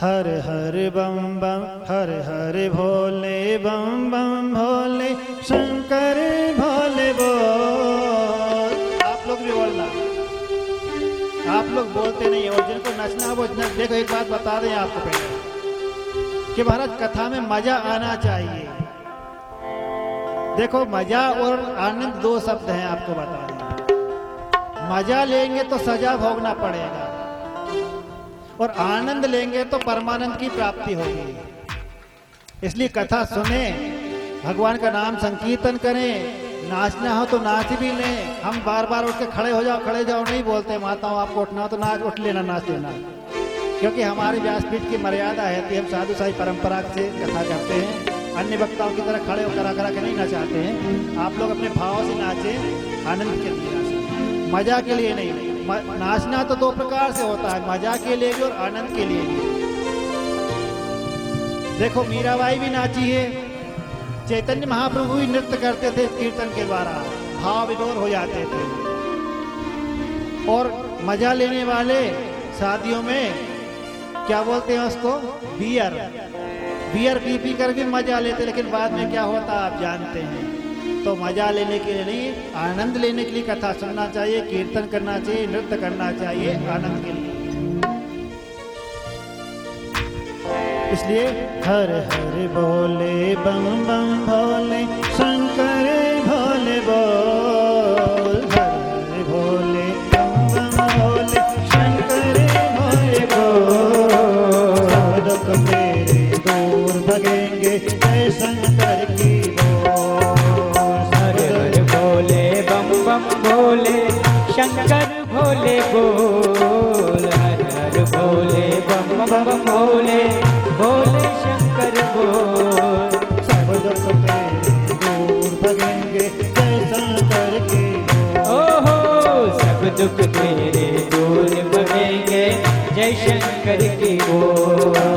हर हर बम बम हर हर भोले बम बम भोले शंकर भोले बोल। आप लोग भी बोलना, आप लोग बोलते नहीं और जिनको नचना वो नच। देखो एक बात बता दें आपको पहले कि महाराज कथा में मजा आना चाहिए। देखो मजा और आनंद दो शब्द हैं, आपको बता दें। मजा लेंगे तो सजा भोगना पड़ेगा और आनंद लेंगे तो परमानंद की प्राप्ति होगी। इसलिए कथा सुने, भगवान का नाम संकीर्तन करें, नाचना हो तो नाच भी लें। हम बार बार उठ के खड़े हो जाओ खड़े जाओ नहीं बोलते, माताओं आपको उठना हो तो नाच उठ लेना नाच लेना, क्योंकि हमारी व्यासपीठ की मर्यादा है कि हम साधु साई परंपरा से कथा करते हैं। अन्य वक्ताओं की तरह खड़े होकर करा के नहीं नचाते हैं। आप लोग अपने भाव से नाचें, आनंद के लिए नाचें, मजा के लिए नहीं। नाचना तो दो प्रकार से होता है, मजा के लिए भी और आनंद के लिए भी। देखो मीराबाई भी नाची है, चैतन्य महाप्रभु भी नृत्य करते थे कीर्तन के द्वारा, भाव विभोर हो जाते थे। और मजा लेने वाले शादियों में क्या बोलते हैं उसको, बियर पी कर भी मजा लेते, लेकिन बाद में क्या होता आप जानते हैं। तो मजा लेने के लिए नहीं, आनंद लेने के लिए कथा सुनना चाहिए, कीर्तन करना चाहिए, नृत्य करना चाहिए आनंद के लिए। इसलिए हर हर भोले बम बम भोले शंकर भोले बोल। हर हर भोले बम बम भोले शंकर भोले बोल। सब दुख तेरे दूर भगेंगे जय शंकर की भोले शंकर भोले बोल। हर हर भोले बम बम भोले भोले शंकर बोल। सब दुख तेरे दूर भगेंगे जय शंकर की ओहो, सब दुख तेरे दूर भगेंगे जय शंकर की बोल।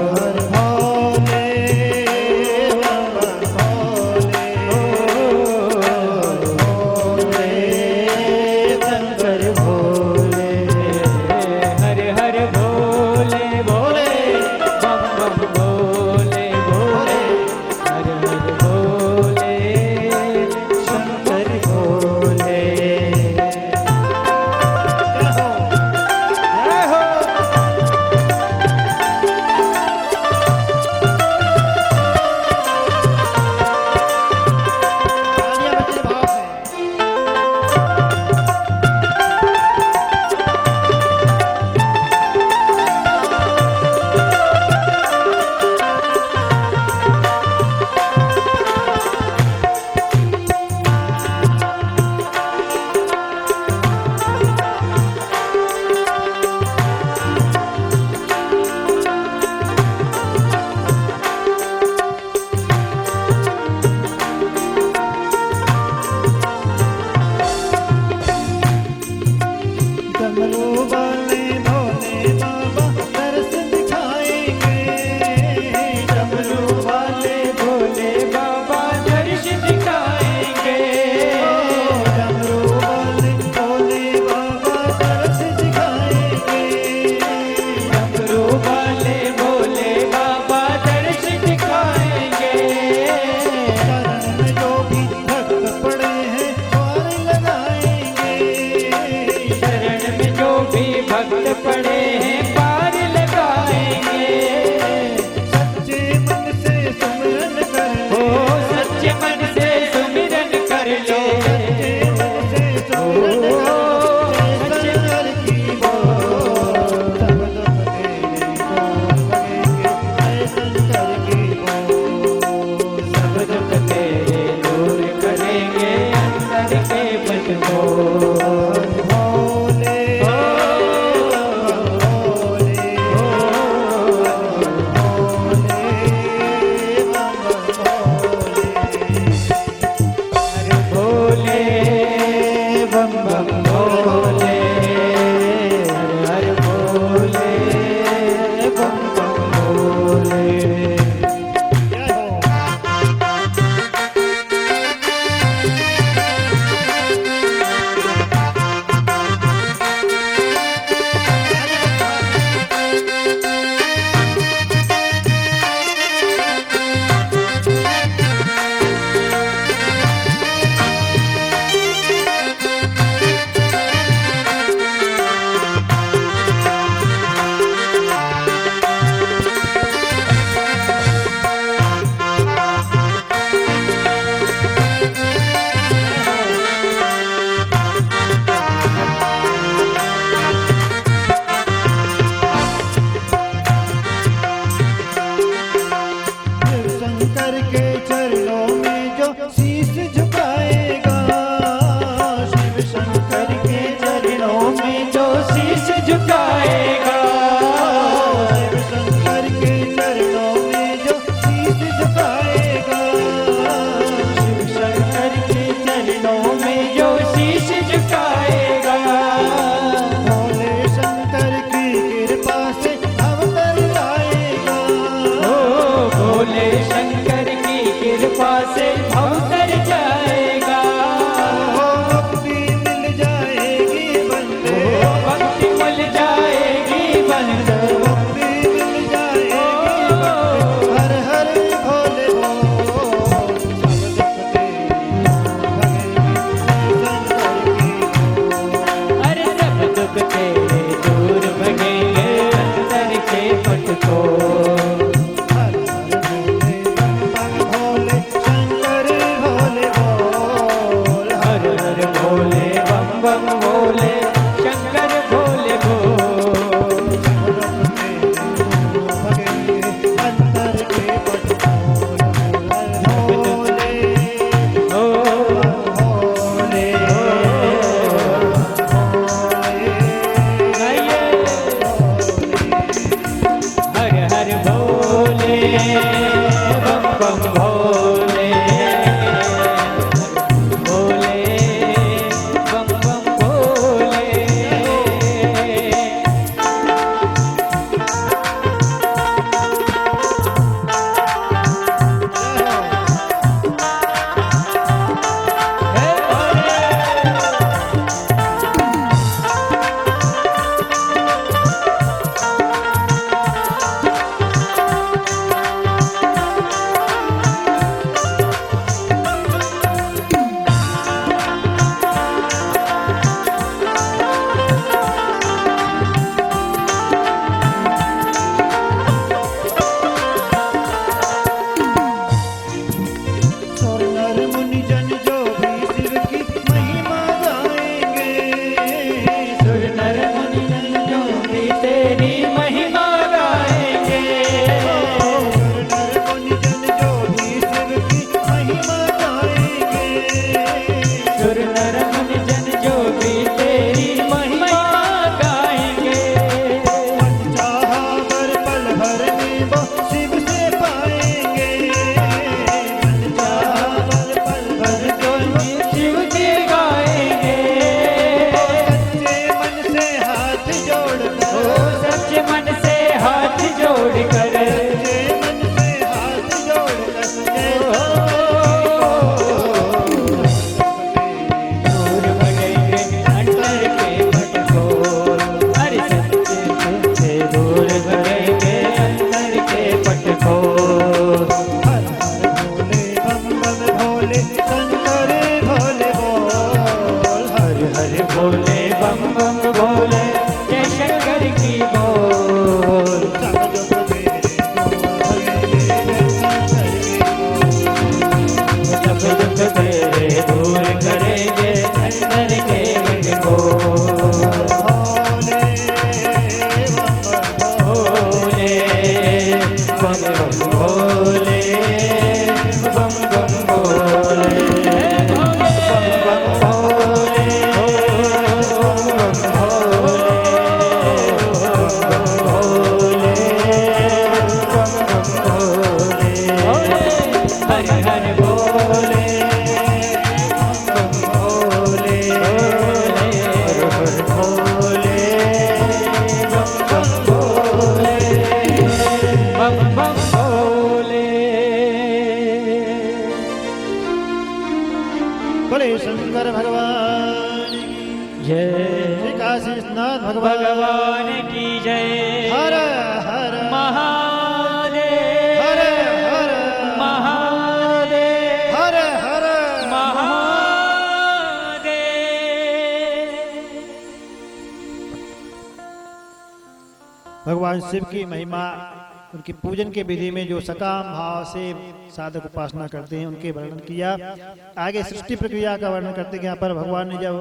शंकर के चरणों में जो शीश झुकाएगा, शिव शंकर के चरणों में जो शीश झुकाएगा, शिव शंकर के चरणों में जो शीश झुकाएगा, शिव शंकर के चरणों में जो शीश झुकाएगा, भोले शंकर की कृपा से अवतर आएगा, ओ भोले शंकर की कृपा से अवतर जाएगा, मुक्ति मिल जाएगी बंदे, भक्ति मिल जाएगी बंदे, मुक्ति मिल जाएगी बंदे। हर हर भोले बोल, सब दुख तेरे शंकर की अरे सब दुख तेरे दूर भगेंगे अंदर के पट को, हर हर भोले बम बम भोले शंकर भोले बोल, हर हर भोले शंकर भोले बोल, अंदर के पट भोले ओ भोले गाइए हर हर भोले बम बम भोले, भोले बम बम भोले, हे भोले और नर मुनि जन जो भी शिव की महिमा गाएंगे, सुर नर मुनि जन जो भी तेरी महिमा गाएंगे, सुर नर मुनि जन जो भी शिव की महिमा गाएंगे, सुर नर मुनि जन जो भी तेरी महिमा गाएंगे, चाहा वर पल भर में वो शिव से पाएंगे, चाहा वर पल भर में वो शिव जी गाएंगे, सच्चे मन से हाथ ओ जोड़कर, सच्चे मन से हाथ जोड़कर, सच्चे मन से हाथ जोड़कर दूर भगेंगे अंदर के पट को, अरे सच्चे मन से दूर भगेंगे अंदर के पट को, हर हर भोले बम बम भोले शंकर भोले बोल, हर हर भोले बम बम भोले जय शंकर की बोल, सब दुख तेरे दूर भगेंगे शंकर की बोल, सब दुख तेरे दूर करेंगे अंदर के पट को, भोले बम बम भोले, भोले बम बम भोले, बम बम भोले, बम बम भोले, हर हर भोले बम भोले, हर हर भोले बम बम भोले, बम बम भोले। बोले शंकर भगवान की जय श्री काशीनाथ भगवान भगवान की जय। हर हर महादेव हर हर महादेव हर हर महादेव। भगवान शिव की महिमा, उनकी पूजन के विधि में जो सकाम भाव से साधक उपासना करते हैं उनके वर्णन किया। आगे सृष्टि प्रक्रिया का वर्णन करते हैं। यहाँ पर भगवान ने जब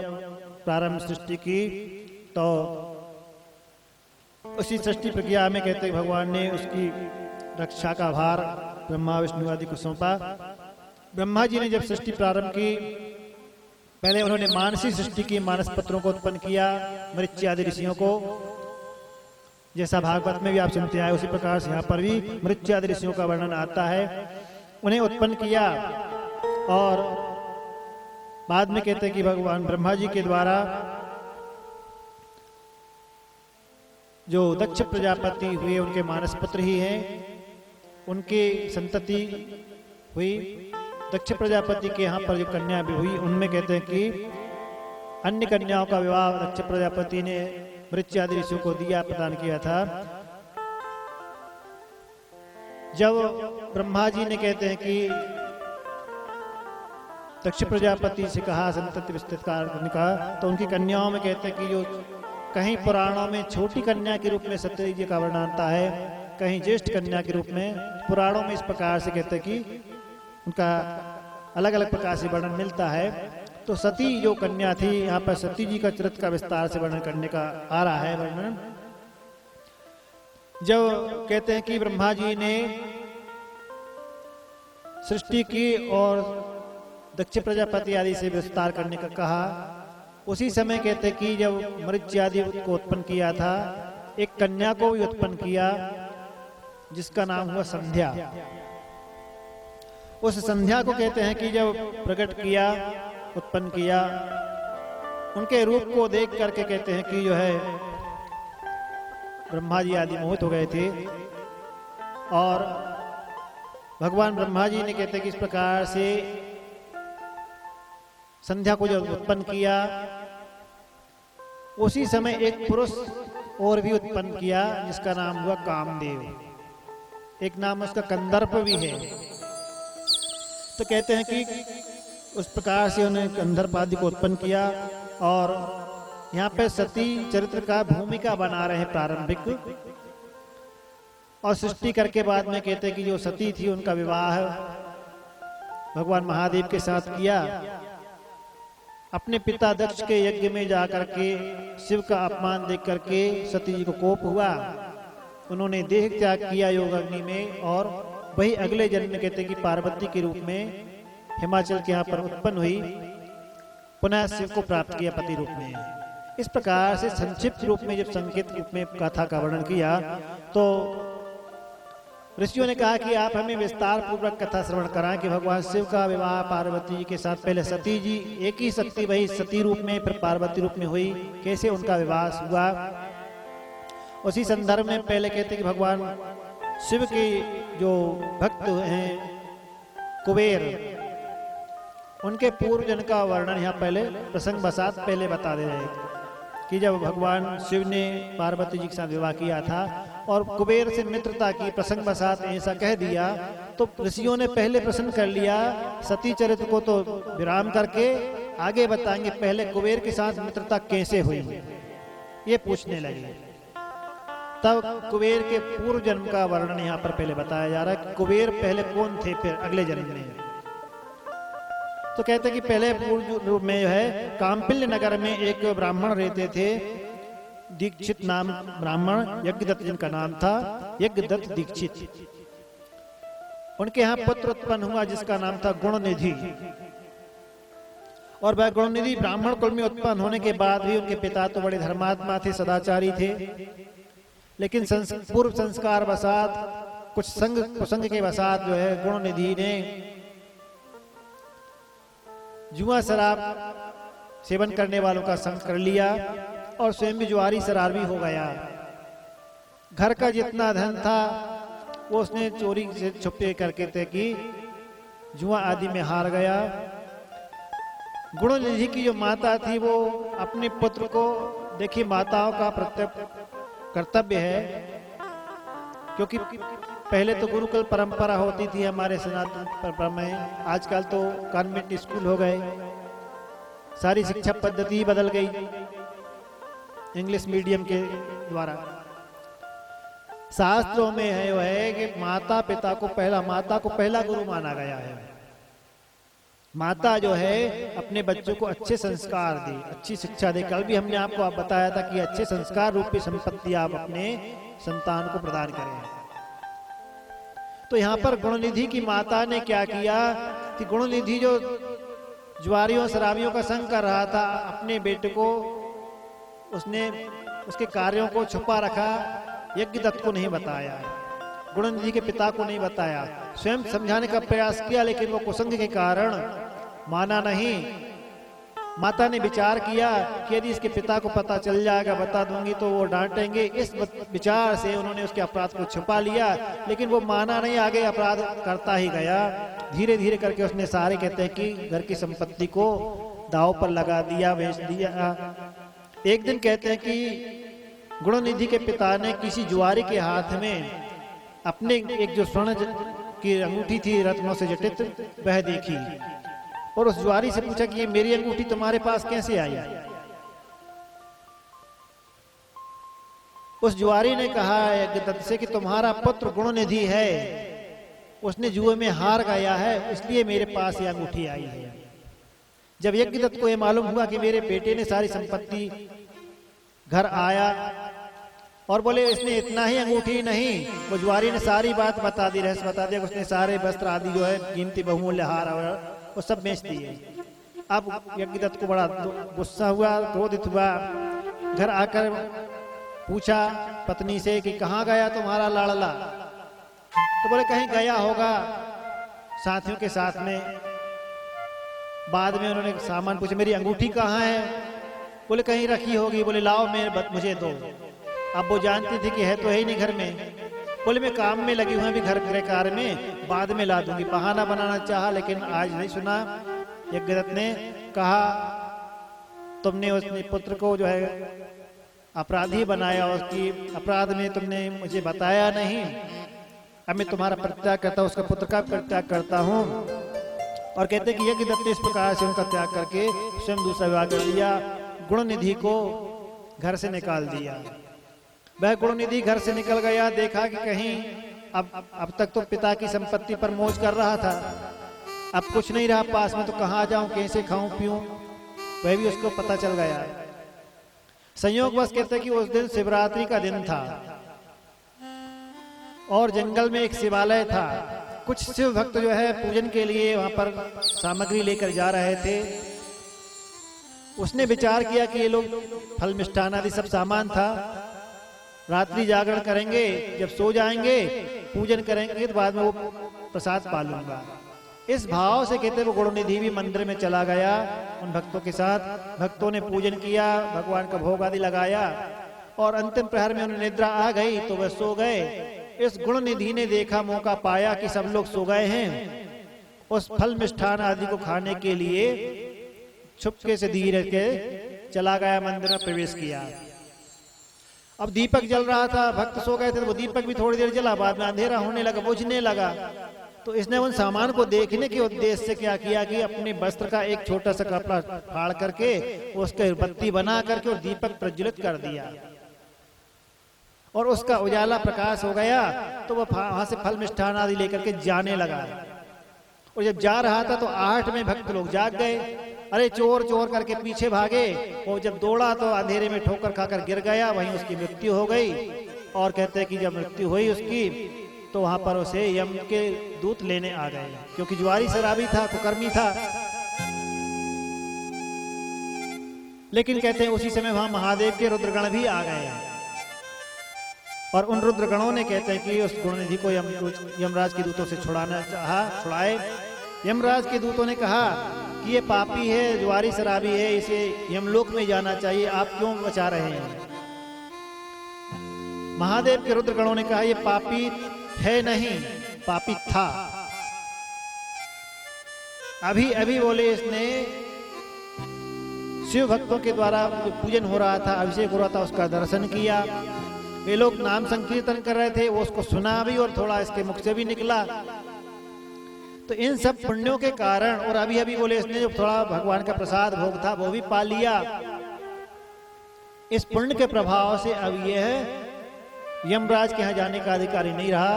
प्रारंभ सृष्टि की तो उसी सृष्टि प्रक्रिया में कहते हैं भगवान ने उसकी रक्षा का भार ब्रह्मा विष्णु आदि को सौंपा। ब्रह्मा जी ने जब सृष्टि प्रारंभ की, पहले उन्होंने मानसी सृष्टि की, मानस पत्रों को उत्पन्न किया, मृत्यु आदि ऋषियों को, जैसा भागवत में भी आप सुनते आए उसी प्रकार से यहाँ पर भी मृत्यु आदि ऋषियों का वर्णन आता है। उन्हें उत्पन्न किया और बाद में कहते हैं कि भगवान ब्रह्मा जी के द्वारा जो दक्ष प्रजापति हुए उनके मानस पुत्र ही हैं, उनकी संतति हुई। दक्ष प्रजापति के यहाँ पर जो कन्या भी हुई, उनमें कहते हैं कि अन्य कन्याओं का विवाह दक्ष प्रजापति ने मृत्यु आदि ऋषियों को दिया, प्रदान किया था। जब ब्रह्मा जी ने कहते हैं कि दक्ष प्रजापति से कहा संतति विस्तृत करने का, तो उनकी कन्याओं में कहते हैं कि जो कहीं पुराणों में छोटी कन्या के रूप में सत्यवती जी का वर्णन आता है, कहीं ज्येष्ठ कन्या के रूप में। पुराणों में इस प्रकार से कहते हैं कि उनका अलग अलग प्रकार से वर्णन मिलता है। तो सती जो कन्या थी, यहाँ पर सती जी का चरित्र का विस्तार से वर्णन करने का आ रहा है वर्णन। जब कहते हैं कि ब्रह्मा जी ने सृष्टि की और दक्ष प्रजापति आदि से विस्तार करने का कहा, उसी समय कहते हैं कि जब मृत्यु आदि को उत्पन्न किया था, एक कन्या को भी उत्पन्न किया जिसका नाम हुआ संध्या। उस संध्या को कहते हैं कि जब प्रकट किया, उत्पन्न किया, उनके रूप को देख करके कहते हैं कि जो है ब्रह्मा जी आदि मोहित हो गए थे। और भगवान ब्रह्मा जी ने कहते हैं कि इस प्रकार से संध्या को जब उत्पन्न किया, उसी समय एक पुरुष और भी उत्पन्न किया जिसका नाम हुआ कामदेव। एक नाम उसका कंदर्प भी है। तो कहते हैं कि उस प्रकार से उन्हें कंदर्प आदि को उत्पन्न किया। और यहाँ पे सती चरित्र का भूमिका बना रहे प्रारंभिक, और सृष्टि करके बाद में कहते हैं कि जो सती थी उनका विवाह भगवान महादेव के साथ किया। अपने पिता दक्ष के यज्ञ में जाकर के शिव का अपमान देख करके सती जी को कोप हुआ। उन्होंने देह त्याग किया योग अग्नि में, और वही अगले जन्म में कहते हैं कि पार्वती के रूप में हिमाचल के यहाँ पर उत्पन्न हुई, पुनः शिव को प्राप्त किया पति रूप में। इस प्रकार से संक्षिप्त रूप में जब संकेत रूप में कथा का वर्णन किया, तो ऋषियों ने कहा कि आप हमें विस्तार पूर्वक कथा श्रवण कराएं कि भगवान शिव का विवाह पार्वती जी के साथ, पहले सती जी एक ही शक्ति वही सती रूप में फिर पार्वती रूप में हुई, कैसे उनका विवाह हुआ। उसी संदर्भ में पहले कहते कि भगवान शिव के जो भक्त हैं कुबेर, उनके पूर्व जन्म का वर्णन यहाँ पहले प्रसंग बसात पहले बता दे रहे कि जब भगवान शिव ने पार्वती जी के साथ विवाह किया था और कुबेर से मित्रता की, प्रसंग बसात ऐसा कह दिया, तो ऋषियों ने पहले प्रश्न कर लिया। सती चरित्र को तो विराम करके आगे बताएंगे, पहले कुबेर के साथ मित्रता कैसे हुई ये पूछने लगे। तब कुबेर के पूर्व जन्म का वर्णन यहाँ पर पहले बताया जा रहा है कि कुबेर पहले कौन थे फिर अगले जन्म में। तो कहते हैं कि पहले पूर्व रूप में जो है काम्पिल्य नगर में एक ब्राह्मण रहते थे, दीक्षित नाम ब्राह्मण, यज्ञदत्त जिनका नाम था, यज्ञदत्त दीक्षित। उनके यहाँ पुत्र उत्पन्न हुआ जिसका नाम था गुणनिधि। और वह गुणनिधि ब्राह्मण कुल में उत्पन्न होने के बाद भी उनके पिता तो बड़े धर्मात्मा थे, सदाचारी थे, लेकिन पूर्व संस्कार वसात, कुछ संग कुसंग के वसात जो है गुणनिधि ने जुआ शराब सेवन करने वालों का संग कर लिया और स्वयं भी जुआरी शराबी हो गया। घर का जितना धन था वो उसने चोरी से छुपे करके थे कि जुआ आदि में हार गया। गुणनिधि की जो माता थी वो अपने पुत्र को, देखिए माताओं का कर्तव्य है, क्योंकि पहले तो गुरुकुल परंपरा होती थी हमारे सनातन परंपरा में, आजकल तो कॉन्वेंट स्कूल हो गए, सारी शिक्षा पद्धति बदल गई इंग्लिश मीडियम के द्वारा। शास्त्रों में है वो है कि माता पिता को पहला गुरु माना गया है। माता जो है अपने बच्चों को अच्छे संस्कार दे, अच्छी शिक्षा दे। कल भी हमने आपको बताया था कि अच्छे संस्कार रूपी संपत्ति आप अपने संतान को प्रदान करें। तो यहाँ पर गुणनिधि की माता ने क्या किया कि गुणनिधि जो जुआरियों शराबियों का संग कर रहा था, अपने बेटे को उसने उसके कार्यों को छुपा रखा, यज्ञदत्त को नहीं बताया, गुणनिधि के पिता को नहीं बताया। स्वयं समझाने का प्रयास किया लेकिन वो कुसंग के कारण माना नहीं। माता ने विचार किया कि यदि इसके पिता को पता चल जाएगा, बता दूंगी तो वो डांटेंगे। इस विचार से उन्होंने उसके अपराध को छुपा लिया, लेकिन वो माना नहीं, आगे अपराध करता ही गया। धीरे धीरे करके उसने सारे, कहते हैं कि घर की संपत्ति को दांव पर लगा दिया, बेच दिया। एक दिन कहते हैं कि गुणनिधि के पिता ने किसी जुआरी के हाथ में अपने एक जो स्वर्ण की अंगूठी थी रत्नों से जटित, वह देखी और उस जुआरी से पूछा कि ये मेरी अंगूठी तुम्हारे पास कैसे आई? उस जुआरी ने कहा यज्ञदत्त से कि तुम्हारा पुत्र गुणनिधि है, उसने जुए में हार गया है, इसलिए मेरे पास ये अंगूठी आई है। जब यज्ञदत्त को यह मालूम हुआ कि मेरे बेटे ने सारी संपत्ति, घर आया और बोले इसने इतना ही अंगूठी नहीं, वो जुआरी ने सारी बात बता दी, रहस्य बता दिया। उसने सारे वस्त्र आदि जो है कीमती बहुमूल्य हार वो सब बेच दिए। अब यज्ञदत्त को बड़ा गुस्सा हुआ, क्रोधित हुआ। घर आकर पूछा पत्नी से कि कहाँ गया तुम्हारा लाड़ला? तो बोले कहीं गया होगा साथियों के साथ में। बाद में उन्होंने सामान पूछा मेरी अंगूठी कहाँ है? बोले कहीं रखी होगी। बोले लाओ मुझे दो। अब वो जानती थी कि है तो है ही नहीं घर में। बोले मैं काम में लगी हुई अभी घर के कार्य में, बाद में ला दूंगी। बहाना बनाना चाहा लेकिन आज नहीं सुना। यज्ञदत्त ने कहा तुमने उसने पुत्र को जो है अपराधी बनाया, उसकी अपराध में तुमने मुझे बताया नहीं। अब मैं तुम्हारा परित्याग करता हूँ, उसका पुत्र का परित्याग करता हूँ। और कहते हैं कि यज्ञदत्त ने इस प्रकार से उनका त्याग करके स्वयं दूसरा विवाह कर लिया। गुणनिधि को घर से निकाल दिया। वह गुणनिधि घर से निकल गया, देखा कि कहीं अब तक तो पिता की संपत्ति पर मौज कर रहा था, अब कुछ नहीं रहा पास में, तो कहाँ जाऊं, कैसे खाऊं पीऊं, वह भी उसको पता चल गया। संयोगवश कहते हैं कि उस दिन शिवरात्रि का दिन था और जंगल में एक शिवालय था। कुछ शिव भक्त जो है पूजन के लिए वहां पर सामग्री लेकर जा रहे थे। उसने विचार किया कि ये लोग फल मिष्ठान आदि सब सामान था, रात्रि जागरण करेंगे, जब सो जाएंगे पूजन करेंगे तो बाद में वो प्रसाद पा लूंगा। इस भाव से कहते वो गुणनिधि भी मंदिर में चला गया उन भक्तों के साथ। भक्तों ने पूजन किया, भगवान का भोग आदि लगाया और अंतिम प्रहर में उन्हें निद्रा आ गई तो वह सो गए। इस गुणनिधि ने देखा, मौका पाया कि सब लोग सो गए हैं, उस फल मिष्ठान आदि को खाने के लिए छुपके से धीरे के चला गया, मंदिर में प्रवेश किया। अब दीपक जल रहा था, भक्त सो गए थे तो वो दीपक भी थोड़ी देर जला, बाद में अंधेरा होने लगा, बुझने लगा। तो इसने उन सामान को देखने के उद्देश्य से क्या किया कि अपने वस्त्र का एक छोटा सा कपड़ा फाड़ करके उसके बत्ती बना करके और दीपक प्रज्वलित कर दिया और उसका उजाला प्रकाश हो गया। तो वह वहां से फल मिष्ठान आदि लेकर के जाने लगा और जब जा रहा था तो आहट में भक्त लोग जाग गए। अरे चोर चोर करके पीछे भागे। वो जब दौड़ा तो अंधेरे में ठोकर खाकर गिर गया, वहीं उसकी मृत्यु हो गई। और कहते हैं कि जब मृत्यु हुई उसकी तो वहां पर उसे यम के दूत लेने आ गए, क्योंकि जुआरी शराबी था, कुकर्मी था। लेकिन कहते हैं उसी समय वहां महादेव के रुद्रगण भी आ गए और उन रुद्रगणों ने कहते हैं कि उस गुणनिधि को यमराज के दूतों से छुड़ाना चाहा, छुड़ाए। यमराज के दूतों ने कहा कि ये पापी है, जुआरी शराबी है, इसे यमलोक में जाना चाहिए, आप क्यों बचा रहे हैं? महादेव के रुद्रगणों ने कहा ये पापी है नहीं, पापी था। अभी अभी बोले इसने शिव भक्तों के द्वारा पूजन हो रहा था, अभिषेक हो रहा था, उसका दर्शन किया। वे लोग नाम संकीर्तन कर रहे थे, वो उसको सुना भी और थोड़ा इसके मुख से भी निकला। तो इन सब पुण्यों के कारण और अभी अभी बोले इसने जो थोड़ा भगवान का प्रसाद भोग था वो भी पा लिया। इस पुण्य के प्रभाव से अब यह यमराज के यहाँ जाने का अधिकारी नहीं रहा,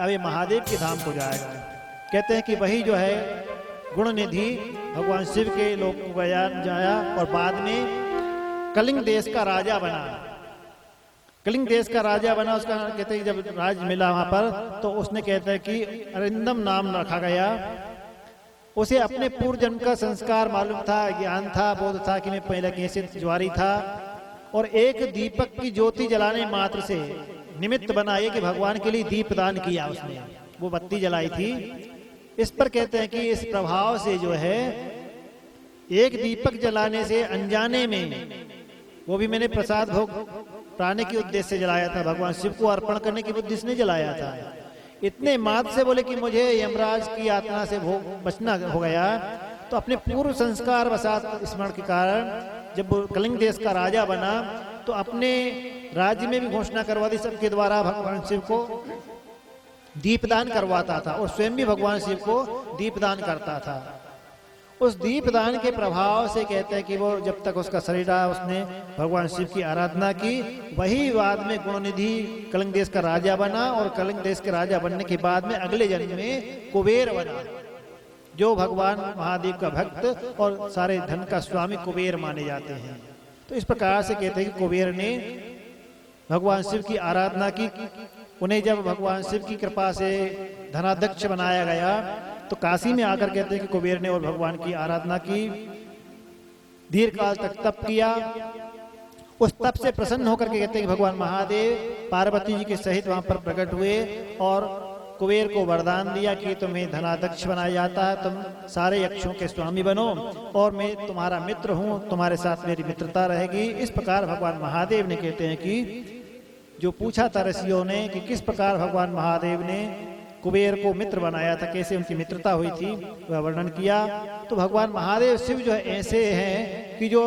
अब ये महादेव के धाम को जाएगा। कहते हैं कि वही जो है गुणनिधि भगवान शिव के लोक को जाया और बाद में कलिंग देश का राजा बना। कलिंग देश का राजा बना, उसका कहते हैं जब राज मिला वहां पर, तो उसने कहते हैं कि अरिंदम नाम रखा गया। उसे अपने पूर्व जन्म का संस्कार मालूम था, ज्ञान था, बोध था कि मैं पहले कैसे ज्वारी था, और एक दीपक की ज्योति जलाने मात्र से निमित्त बनाए कि भगवान के लिए दीप दान किया उसने, वो बत्ती जलाई थी। इस पर कहते हैं कि इस प्रभाव से जो है एक दीपक जलाने से अनजाने में, वो भी मैंने प्रसाद भोग प्राणे के उद्देश्य से जलाया था, भगवान शिव को अर्पण करने की बुद्धि से नहीं जलाया था, इतने मात्र से बोले कि मुझे यमराज की यातना से भोग बचना हो गया। तो अपने पूर्व संस्कार वसात स्मरण के कारण जब वो कलिंग देश का राजा बना, तो अपने राज्य में भी घोषणा करवा दी सबके द्वारा, भगवान शिव को दीपदान करवाता था और स्वयं भी भगवान शिव को दीपदान करता था। उस दीपदान के प्रभाव से कहते हैं कि वो जब तक उसका शरीर रहा उसने भगवान शिव की आराधना की। वही बाद में गुणनिधि कलिंग देश का राजा बना, और कलिंग देश के राजा बनने के बाद में अगले जन्म में कुबेर बना, जो भगवान महादेव का भक्त और सारे धन का स्वामी कुबेर माने जाते हैं। तो इस प्रकार से कहते हैं कि कुबेर ने भगवान शिव की आराधना की। उन्हें जब भगवान शिव की कृपा से धनाध्यक्ष बनाया गया, तो काशी में आकर कहते हैं कि कुबेर ने और भगवान की आराधना की, दीर्घ काल तक तप किया। उस तप से प्रसन्न होकर के कहते हैं कि भगवान महादेव पार्वती जी के सहित वहां पर प्रकट हुए और कुबेर को वरदान दिया कि तुम्हें धनाध्यक्ष बनाया जाता है, तुम सारे यक्षों के स्वामी बनो और मैं तुम्हारा मित्र हूं, तुम्हारे साथ मेरी मित्रता रहेगी। इस प्रकार भगवान महादेव ने कहते हैं कि जो पूछा था ऋषियों ने कि किस प्रकार भगवान महादेव ने कुबेर को मित्र बनाया था, कैसे उनकी मित्रता हुई थी, वह वर्णन किया। तो भगवान महादेव शिव जो है ऐसे हैं कि जो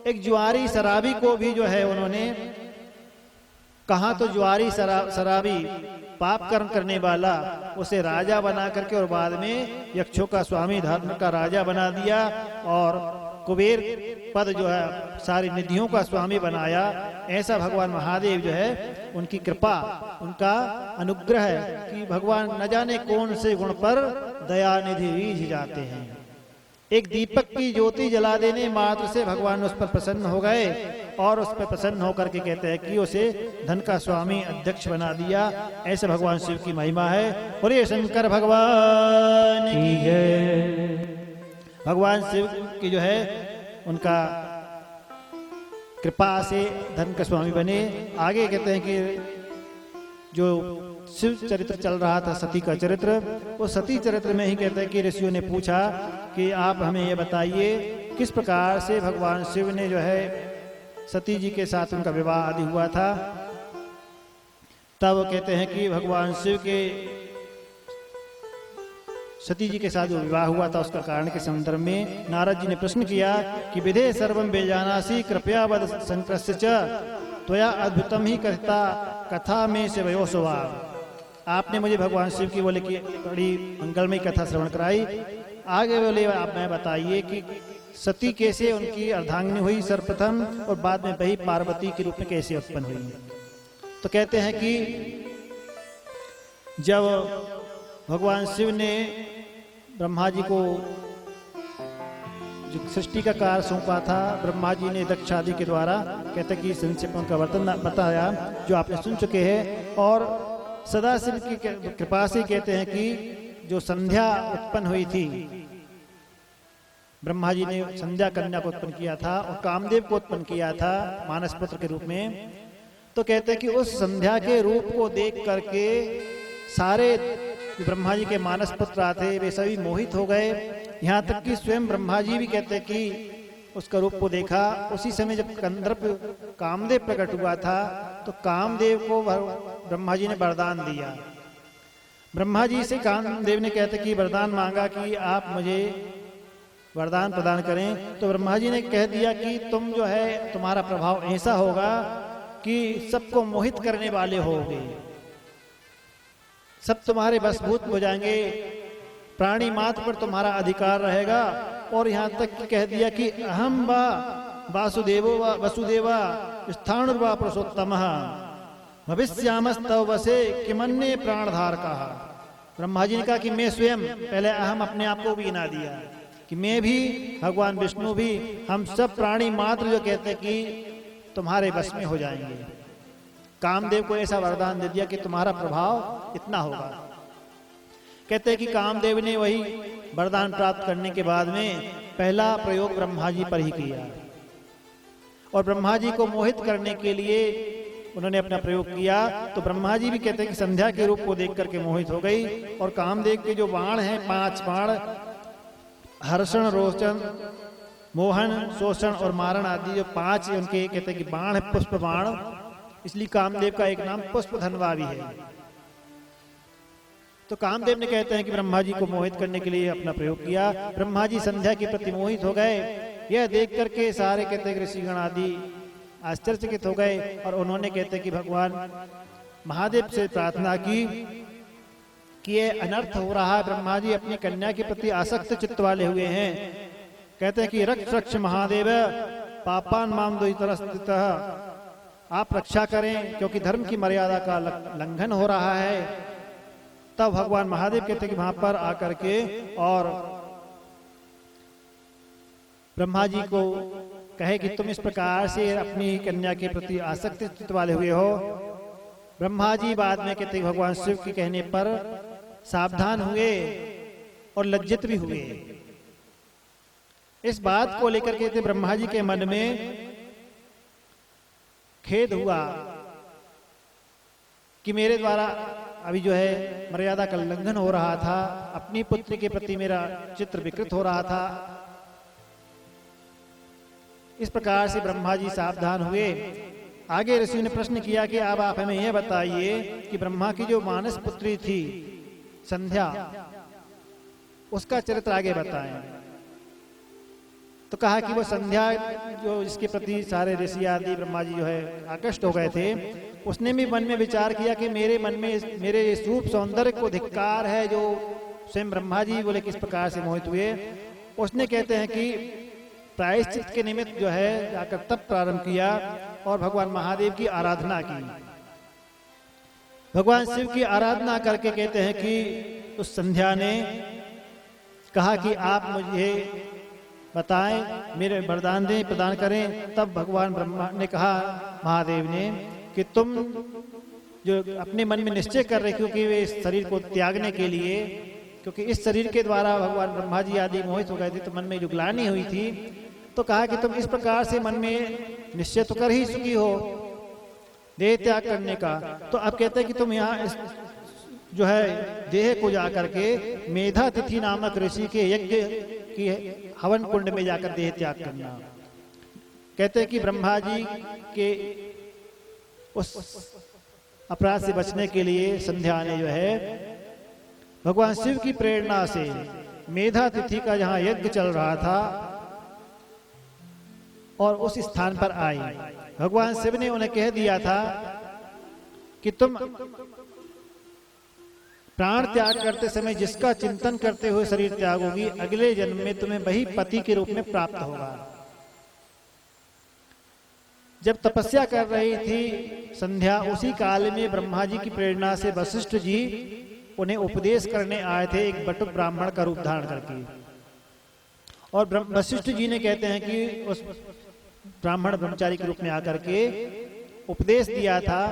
एक जुआरी शराबी को भी जो है उन्होंने कहा, तो जुआरी शराबी पाप कर्म करने वाला उसे राजा बना करके और बाद में यक्षों का स्वामी धर्म का राजा बना दिया, और कुबेर पद जो है सारी निधियों का स्वामी बनाया। ऐसा भगवान महादेव जो है उनकी कृपा, उनका अनुग्रह है कि भगवान न जाने कौन से गुण पर दया निधि रीझ जाते हैं। एक दीपक की ज्योति जला देने मात्र से भगवान उस पर प्रसन्न हो गए, और उस पर प्रसन्न होकर के कहते हैं कि उसे धन का स्वामी अध्यक्ष बना दिया। ऐसे भगवान शिव की महिमा है। और ये शंकर भगवान की जय। भगवान शिव की जो है उनका कृपा से धन का स्वामी बने। आगे कहते हैं कि जो शिव चरित्र चल रहा था, सती का चरित्र, वो सती चरित्र में ही कहते हैं कि ऋषियों ने पूछा कि आप हमें ये बताइए किस प्रकार से भगवान शिव ने जो है सती जी के साथ उनका विवाह आदि हुआ था। तब कहते हैं कि भगवान शिव के सती जी के साथ जो विवाह हुआ था उसका कारण के संदर्भ में नारद जी ने प्रश्न किया कि विधे सर्वम बेजानासी कृपया वद संक्रस्य च त्वया अद्भुतम ही कथा कथा में से वयोसवा। आपने मुझे भगवान शिव की बोले कि बड़ी मंगलमयी कथा श्रवण कराई। आगे बोले आप मैं बताइए कि सती कैसे उनकी अर्धांगिनी हुई सर्वप्रथम, और बाद में वही पार्वती के रूप में कैसे उत्पन्न हुई। तो कहते हैं कि जब भगवान शिव ने ब्रह्मा जी को जो सृष्टि का कार्य सौंपा था, ब्रह्मा जी ने दक्ष आदि के द्वारा कहते कि संक्षेप का वर्तन बताया जो आपने सुन चुके हैं। और सदाशिव की कृपा से कहते हैं कि जो संध्या उत्पन्न हुई थी, ब्रह्मा जी ने संध्या कन्या को उत्पन्न किया था और कामदेव को उत्पन्न किया था मानस पुत्र के रूप में। तो कहते हैं कि उस संध्या के रूप को देख करके सारे ब्रह्मा जी के मानस पुत्र आते वे सभी मोहित हो गए। यहाँ तक कि स्वयं ब्रह्मा जी भी कहते हैं कि उसका रूप को देखा। उसी समय जब कंदर्प कामदेव प्रकट हुआ था तो कामदेव को ब्रह्मा जी ने वरदान दिया। ब्रह्मा जी से कामदेव ने कहते कि वरदान मांगा कि आप मुझे वरदान प्रदान करें। तो ब्रह्मा जी ने कह दिया कि तुम जो है तुम्हारा प्रभाव ऐसा होगा कि सबको मोहित करने वाले होगे, सब तुम्हारे वशभूत हो जाएंगे, प्राणी मात्र पर तुम्हारा अधिकार रहेगा। और यहाँ तक कि कह दिया कि अहम वा वासुदेवो वा वसुदेवा स्थाणुर्वा पुरुषोत्तमः भविष्यामस्तव वसे किमन्ये प्राणधार कहा। ब्रह्मा जी ने कहा कि मैं स्वयं, पहले अहम अपने आप को भी गिना दिया कि मैं भी, भगवान विष्णु भी, हम सब प्राणी मात्र जो कहते हैं कि तुम्हारे वश में हो जाएंगे। कामदेव को ऐसा वरदान दे दिया कि तुम्हारा प्रभाव इतना होगा। कहते हैं कि कामदेव ने वही वरदान प्राप्त करने के बाद में पहला प्रयोग ब्रह्मा जी पर ही किया और ब्रह्मा जी को मोहित करने के लिए उन्होंने अपना प्रयोग किया। तो ब्रह्मा जी भी कहते हैं कि संध्या के रूप को देख करके मोहित हो गई और कामदेव के जो बाण हैं 5 बाण, हर्षण, रोचन, मोहन, शोषण और मारण आदि जो 5 उनके कहते हैं कि बाण है, पुष्प बाण, इसलिए कामदेव का एक नाम पुष्प धनवा भी है। तो कामदेव ने कहते हैं कि ब्रह्मा जी को मोहित करने के लिए अपना प्रयोग किया। ब्रह्मा जी संध्या के प्रति मोहित हो गए। यह देख करके सारे कहते हैं ऋषिगण आदि आश्चर्यचकित हो गए और उन्होंने कहते हैं कि भगवान महादेव से प्रार्थना की कि ये अनर्थ हो रहा है, ब्रह्मा जी अपनी कन्या के प्रति आसक्त चित्त वाले हुए हैं। कहते हैं कि रक्ष रक्ष महादेव पापान माम द्वैतरस्थितः, आप रक्षा करें क्योंकि धर्म की मर्यादा का लंघन हो रहा है। तब भगवान महादेव कहते हैं कि वहां पर आकर के और ब्रह्मा जी को कहे कि तुम इस प्रकार से अपनी कन्या के प्रति आसक्त चित्त वाले हुए हो। ब्रह्मा जी बाद में कहते हैं भगवान शिव के कहने पर सावधान हुए और लज्जित भी हुए। इस बात को लेकर कहते ब्रह्मा जी के मन में खेद हुआ कि मेरे द्वारा अभी जो है मर्यादा का उल्लंघन हो रहा था, अपनी पुत्री के प्रति मेरा चित्र विकृत हो रहा था। इस प्रकार से ब्रह्मा जी सावधान हुए। आगे ऋषि ने प्रश्न किया कि अब आप हमें यह बताइए कि ब्रह्मा की जो मानस पुत्री थी संध्या, उसका चरित्र आगे बताएं। तो कहा कि वो संध्या जो जिसके प्रति सारे ऋषि आदि ब्रह्मा जी जो है आकृष्ट हो गए थे, उसने भी मन में विचार किया कि मेरे मन में मेरे इस रूप सौंदर्य को धिक्कार है। जो स्वयं ब्रह्मा जी बोले किस प्रकार से मोहित हुए, उसने कहते हैं कि प्रायश्चित के निमित्त जो है जाकर तप प्रारंभ किया और भगवान महादेव की आराधना की। भगवान शिव की आराधना करके कहते हैं कि उस संध्या ने कहा कि आप मुझे बताएं, मेरे वरदान दें, प्रदान करें। तब भगवान ब्रह्मा ने कहा महादेव ने कि तुम जो अपने मन में निश्चय कर रहे, क्योंकि वे इस शरीर को त्यागने के लिए, क्योंकि इस शरीर के द्वारा भगवान ब्रह्मा जी आदि मोहित हो गए थे, तो मन में जो ग्लानि हुई थी, तो कहा कि तुम इस प्रकार से मन में निश्चय तो कर ही चुकी हो देह त्याग करने का। तो अब कहते हैं कि तुम यहाँ जो है देह को जाकर के मेधा तिथि नामक ऋषि के यज्ञ की हवन कुंड में जाकर देह त्याग करना। कहते हैं कि ब्रह्मा जी के उस अपराध से बचने के लिए संध्या ने जो है भगवान शिव की प्रेरणा से मेधा तिथि का जहां यज्ञ चल रहा था और उस स्थान पर आई। भगवान शिव ने उन्हें कह दिया था कि तुम प्राण त्याग करते समय जिसका चिंतन करते हुए शरीर त्यागोगी, अगले जन्म में तुम्हें वही पति के रूप में प्राप्त होगा। जब तपस्या कर रही थी संध्या, उसी काल में ब्रह्मा जी की प्रेरणा से वशिष्ठ जी उन्हें उपदेश करने आए थे, एक बटुक ब्राह्मण का रूप धारण करके। और वशिष्ठ जी ने कहते हैं कि उस ब्राह्मण ब्रह्मचारी के रूप में आकर के उपदेश दिया था।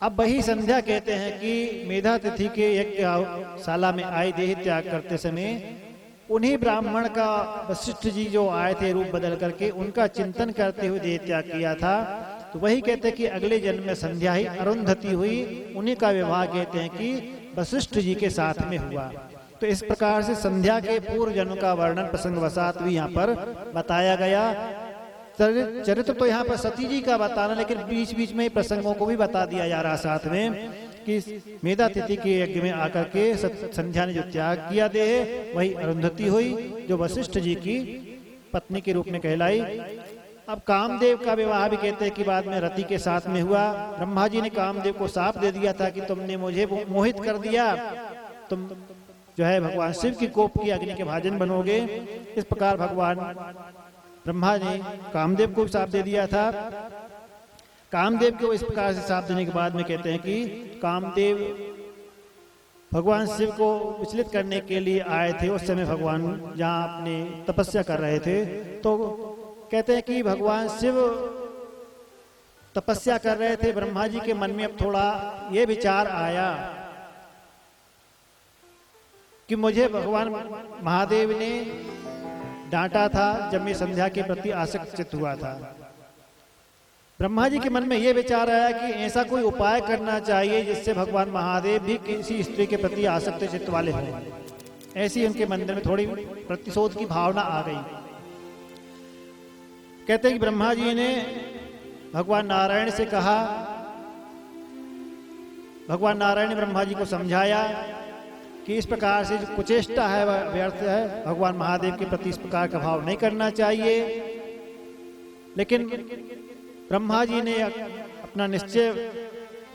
अब वही संध्या कहते हैं कि मेधा तिथि के यज्ञशाला में आई देह त्याग करते समय उन्हीं ब्राह्मण का वशिष्ठ जी जो आए थे रूप बदल करके, उनका चिंतन करते हुए देह त्याग किया था। तो वही कहते हैं कि अगले जन्म में संध्या ही अरुंधति हुई, उन्हीं का विवाह कहते हैं कि वशिष्ठ जी के साथ में हुआ। तो इस प्रकार से संध्या के पूर्व जन्म का वर्णन प्रसंग वसात भी यहाँ पर बताया गया। चरित्र तो यहाँ पर सती जी का बताना, लेकिन बीच बीच में प्रसंगों को भी बता दिया जा रहा साथ में कि मेधा तिथि के यज्ञ में आकर के संध्या ने जो त्याग किया देह, वही अरुंधति हुई जो वशिष्ठ जी की पत्नी के रूप में कहलाई। अब कामदेव का विवाह भी कहते हैं कि बाद में रति के साथ में हुआ। ब्रह्मा जी ने कामदेव को शाप दे दिया था कि तुमने मुझे मोहित कर दिया, तुम जो है भगवान शिव की कोप की अग्नि के भाजन बनोगे। इस प्रकार भगवान ब्रह्मा ने कामदेव को शाप दे दिया था। कामदेव को इस प्रकार से शाप देने के बाद में कहते हैं कि कामदेव भगवान शिव को विचलित करने के लिए आए थे। उस समय भगवान जहाँ अपने तपस्या कर रहे थे, तो कहते हैं कि भगवान शिव तपस्या कर रहे थे, ब्रह्मा जी के मन में अब थोड़ा ये विचार आया कि मुझे भगवान महादेव ने डांटा था जब मैं संध्या के प्रति आसक्त चित्त हुआ था। ब्रह्मा जी के मन में यह विचार आया कि ऐसा कोई उपाय करना चाहिए जिससे भगवान महादेव भी किसी स्त्री के प्रति आसक्त चित्त वाले हों। ऐसी उनके मन में थोड़ी प्रतिशोध की भावना आ गई। कहते हैं कि ब्रह्मा जी ने भगवान नारायण से कहा, भगवान नारायण ने ब्रह्मा जी को समझाया कि इस प्रकार से जो कुचेष्टा है वह व्यर्थ है, भगवान महादेव के प्रति इस प्रकार का भाव नहीं करना चाहिए। लेकिन ब्रह्मा जी ने अपना निश्चय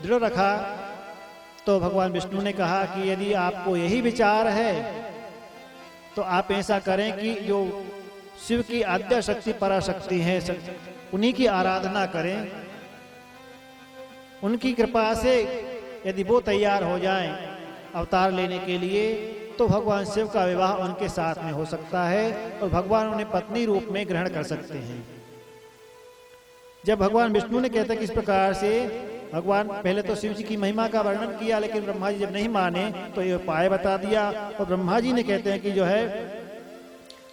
दृढ़ रखा तो भगवान विष्णु ने कहा कि यदि आपको यही विचार है तो आप ऐसा करें कि जो शिव की आद्य शक्ति पराशक्ति है उन्हीं की आराधना करें। उनकी कृपा से यदि वो तैयार हो जाएं अवतार लेने के लिए तो भगवान शिव का विवाह उनके साथ में हो सकता है और भगवान उन्हें पत्नी रूप में ग्रहण कर सकते हैं। जब भगवान विष्णु ने कहते कि इस प्रकार से भगवान पहले तो शिव जी की महिमा का वर्णन किया, लेकिन ब्रह्मा जी जब नहीं माने तो ये उपाय बता दिया। और ब्रह्मा जी ने कहते हैं कि जो है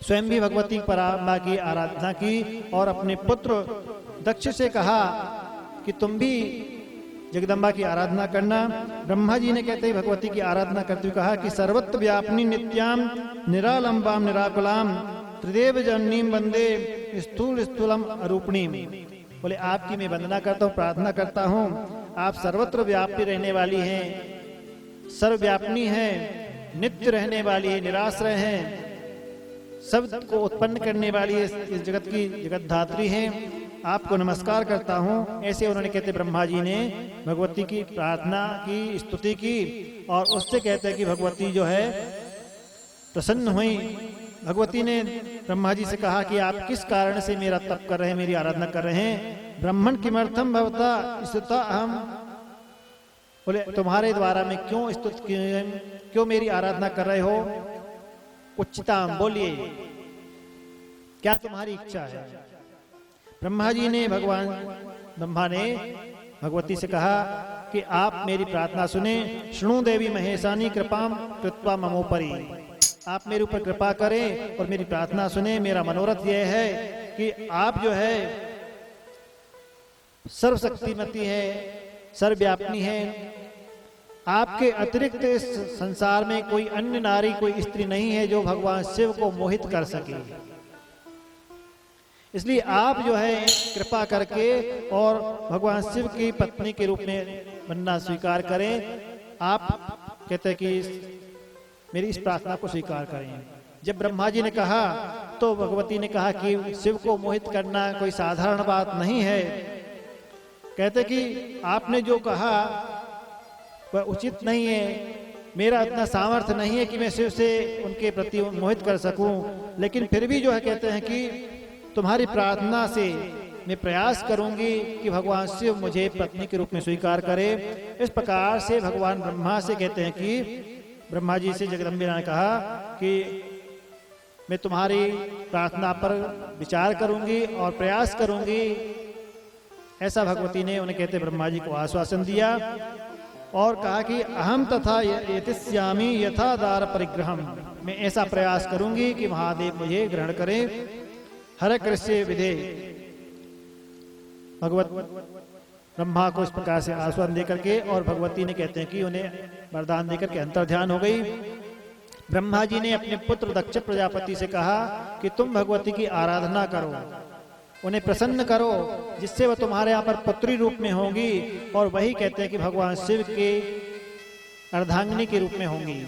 स्वयं भी भगवती पराम्बा की आराधना की और अपने पुत्र दक्ष से कहा कि तुम भी जगदम्बा की आराधना करना। ब्रह्मा जी ने कहते ही भगवती की आराधना करते हुए कहा कि सर्वत्र व्यापिनी नित्याम निरालंबाम निराकुलाम त्रिदेव जननीम वंदे स्थूल स्थूलम अरूपणीम। बोले आपकी मैं वंदना करता हूँ, प्रार्थना करता हूँ। आप सर्वत्र व्यापी रहने वाली हैं, सर्वव्यापिनी हैं, नित्य रहने वाली है, निराश्रय हैं, सब को उत्पन्न करने वाली है, इस जगत की जगत धात्री हैं। आपको नमस्कार करता हूँ। ऐसे उन्होंने कहते ब्रह्मा जी ने भगवती की प्रार्थना की, स्तुति की और उससे कहते हैं कि भगवती जो है प्रसन्न हुई। भगवती ने ब्रह्मा जी से कहा कि आप किस कारण से मेरा तप कर रहे हैं, मेरी आराधना कर रहे हैं। ब्रह्मण किमर्थम भवता स्तुता अहम। बोले तुम्हारे द्वारा मैं क्यों स्तुत, क्यों मेरी आराधना कर रहे हो? उच्चताम, बोलिए क्या तुम्हारी इच्छा है? ब्रह्मा जी ने ब्रह्मा ने भगवती से कहा कि आप मेरी प्रार्थना सुने। शृणु देवी महेशानी कृपाम कृत्वा ममोपरि। आप मेरे ऊपर कृपा करें और मेरी प्रार्थना सुने। मेरा मनोरथ यह है कि आप जो है सर्वशक्तिमती है, सर्वव्यापिनी है। आपके अतिरिक्त इस संसार में कोई अन्य नारी, कोई स्त्री नहीं है जो भगवान शिव को मोहित कर सके। इसलिए आप जो है कृपा करके और भगवान शिव की पत्नी के रूप में बनना स्वीकार करें। आप कहते हैं कि मेरी इस प्रार्थना को स्वीकार करें। जब ब्रह्मा जी ने कहा तो भगवती ने कहा कि शिव को मोहित करना कोई साधारण बात नहीं है। कहते कि आपने जो कहा वह उचित नहीं है। मेरा इतना सामर्थ्य नहीं है कि मैं शिव से उनके प्रति मोहित कर सकूं, लेकिन फिर भी जो है कहते हैं कि तुम्हारी प्रार्थना से मैं प्रयास करूंगी कि भगवान शिव मुझे पत्नी के रूप में स्वीकार करे। इस प्रकार से भगवान ब्रह्मा से कहते हैं कि ब्रह्मा जी से जगदम्बे ने कहा कि मैं तुम्हारी प्रार्थना पर विचार करूंगी और प्रयास करूंगी। ऐसा भगवती ने उन्हें कहते ब्रह्मा जी को आश्वासन दिया और कहा कि अहम तथा यतिष्यामि यथा दार परिग्रहम। मैं ऐसा प्रयास करूंगी कि महादेव मुझे ग्रहण करें। हर कृष्य विधे। भगवत ब्रह्मा को इस प्रकार से आश्वासन देकर के और भगवती ने कहते हैं कि उन्हें वरदान देकर के अंतर ध्यान हो गई। ब्रह्मा जी ने अपने पुत्र दक्ष प्रजापति से कहा कि तुम भगवती की आराधना करो, उन्हें प्रसन्न करो, जिससे वह तुम्हारे यहाँ पर पुत्री रूप में होंगी और वही कहते हैं कि भगवान शिव के अर्धांगिनी के रूप में होंगी।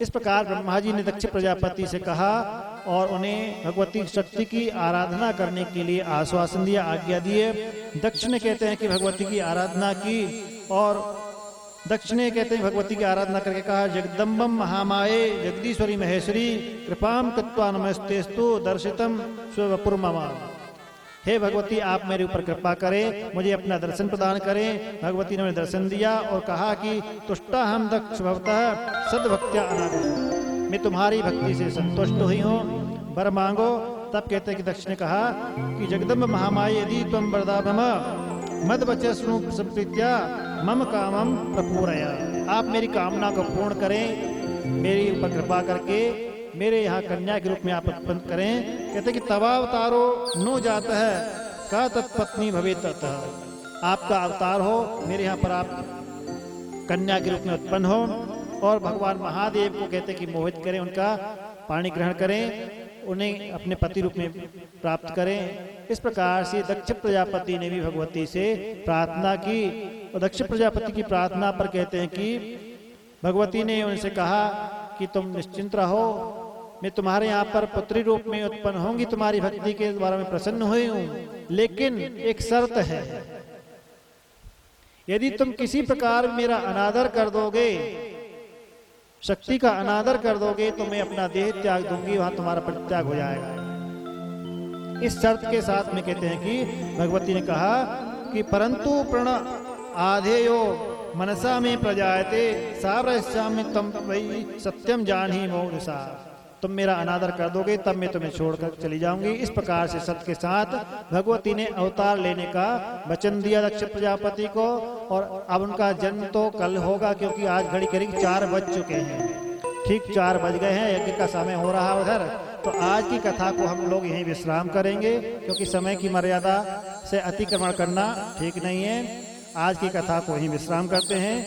इस प्रकार ब्रह्मा जी ने दक्ष प्रजापति से कहा और उन्हें भगवती शक्ति की आराधना करने के लिए आश्वासन दिया, आज्ञा दिए। दक्ष ने कहते हैं कि भगवती की आराधना की और दक्ष ने कहते हैं भगवती की आराधना करके कहा जगदम्बम महामाये जगदीश्वरी महेश्वरी कृपाम कृत्वा नमस्तेस्तु दर्शितम स्वपुरममा। हे भगवती आप मेरे ऊपर कृपा करें, मुझे अपना दर्शन प्रदान करें। भगवती ने उन्हें दर्शन दिया और कहा कि तुष्टा हम दक्ष भवतः सद्भक्त्या अनागत। मैं तुम्हारी भक्ति से संतुष्ट हुई हूँ, वर मांगो। तब कहते हैं कि दक्ष ने कहा कि जगदम्ब महामाये यदि त्वं वरदामः मद वचस्नु संप्रीत्या मम कामम प्रपूरया। आप मेरी कामना को पूर्ण करें, मेरी ऊपर कृपा करके मेरे यहाँ कन्या के रूप में आप उत्पन्न करें। कहते कि तवावतारो नो जाता है का तत्पत्नी भवेत ततः। आपका अवतार हो, मेरे यहाँ पर आप कन्या के रूप में उत्पन्न हो और भगवान महादेव को कहते कि मोहित करें, उनका पाणी ग्रहण करें, उन्हें अपने पति रूप में प्राप्त करें। इस प्रकार से दक्ष प्रजापति ने भी भगवती से प्रार्थना की और दक्ष प्रजापति की प्रार्थना पर कहते हैं कि भगवती ने उनसे कहा कि तुम निश्चिंत रहो, मैं तुम्हारे यहाँ पर पुत्री रूप में उत्पन्न होंगी, तुम्हारी भक्ति के द्वारा मैं प्रसन्न हुई हूँ, लेकिन एक शर्त है, यदि तुम किसी प्रकार मेरा अनादर कर दोगे, शक्ति का अनादर कर दोगे, तो मैं अपना देह त्याग दूंगी, वहां तुम्हारा परित्याग हो जाएगा। इस शर्त के साथ में कहते हैं कि भगवती ने कहा कि परंतु प्रण आधेयो मनसा में प्रजायते सावरस्यामि तम वही सत्यम जानी मोहसा। तुम मेरा अनादर कर दोगे तब मैं तुम्हें छोड़कर चली जाऊंगी। इस प्रकार से सत्य के साथ भगवती ने अवतार लेने का वचन दिया दक्ष प्रजापति को। और अब उनका जन्म तो कल होगा, क्योंकि आज घड़ी करीब 4 बज चुके हैं, ठीक 4 बज गए हैं, यज्ञ का समय हो रहा है उधर। तो आज की कथा को हम लोग यहीं विश्राम करेंगे, क्योंकि समय की मर्यादा से अतिक्रमण करना ठीक नहीं है। आज की कथा को यहीं विश्राम करते हैं।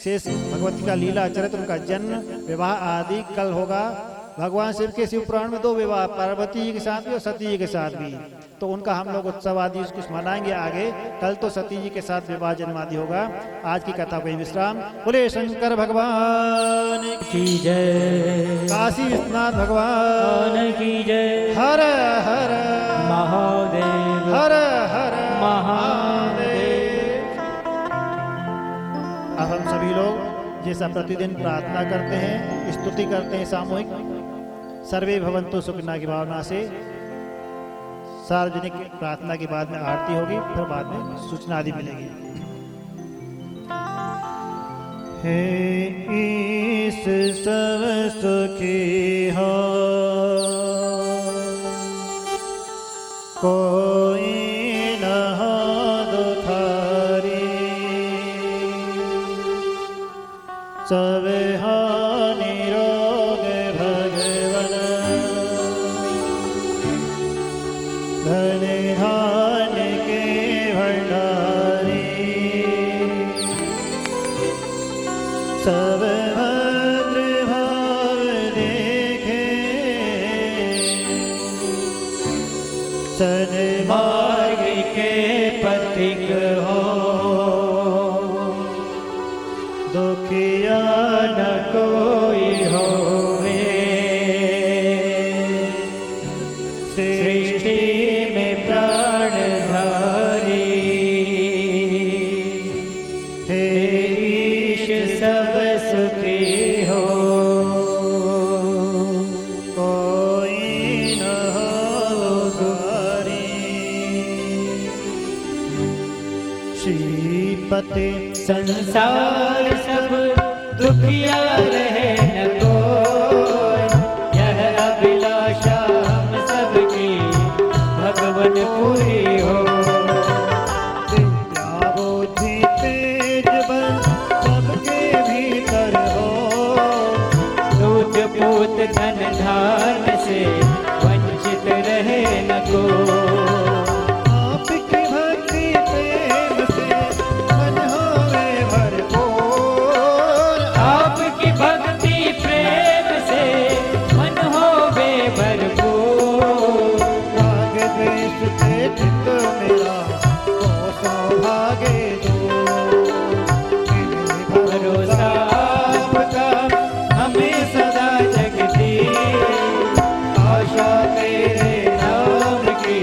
शेष भगवती का लीला चरित्र, उनका जन्म, विवाह आदि कल होगा। भगवान शिव के शिव पुराण में 2 विवाह, पार्वती जी के साथ भी और सती जी के साथ भी, तो उनका हम लोग उत्सव आदि कुछ मनाएंगे आगे। कल तो सती जी के साथ विवाह जन्म आदि होगा। आज की कथा को विश्राम। बोले शंकर भगवान की जय, काशी विश्वनाथ भगवान की जय। हर हर महादेव, हर हर महादेव। अब हम सभी लोग जैसा प्रतिदिन प्रार्थना करते हैं, स्तुति करते हैं सामूहिक, सर्वे भवन्तु सुखिनः की भावना से सार्वजनिक प्रार्थना के बाद में आरती होगी, फिर बाद में सूचना आदि मिलेगी। हे ईश सब सुखी हो, कोई न हो दुखारी, सब हो निरोग भगवन, धन धान के भंडारी, सब भद्र भाव देखे, सन्मार्ग के पथिक हो, दुखिया न कोई होवे, सृष्टि में प्राणधारी, हे ईश सब सुखी हो, कोई न हो दुआरी। श्रीपति संसार सब दुखिया रहे न कोई, यह अभिलाषा हम सबकी भगवन पूरी हो। विद्या बुद्धि तेज बल सबके भीतर हो, दूध पूत धन धान से वंचित रहे न कोई। आपकी भक्ति प्रेम से मन होवे भरपूर, आपकी भक्ति प्रेम से मन होवे भरपूर। राग द्वेष से चित्त मेरा हो सौभाग्य दूर, भरोसा आपका हमें सदा जगती, आशा तेरे नाम की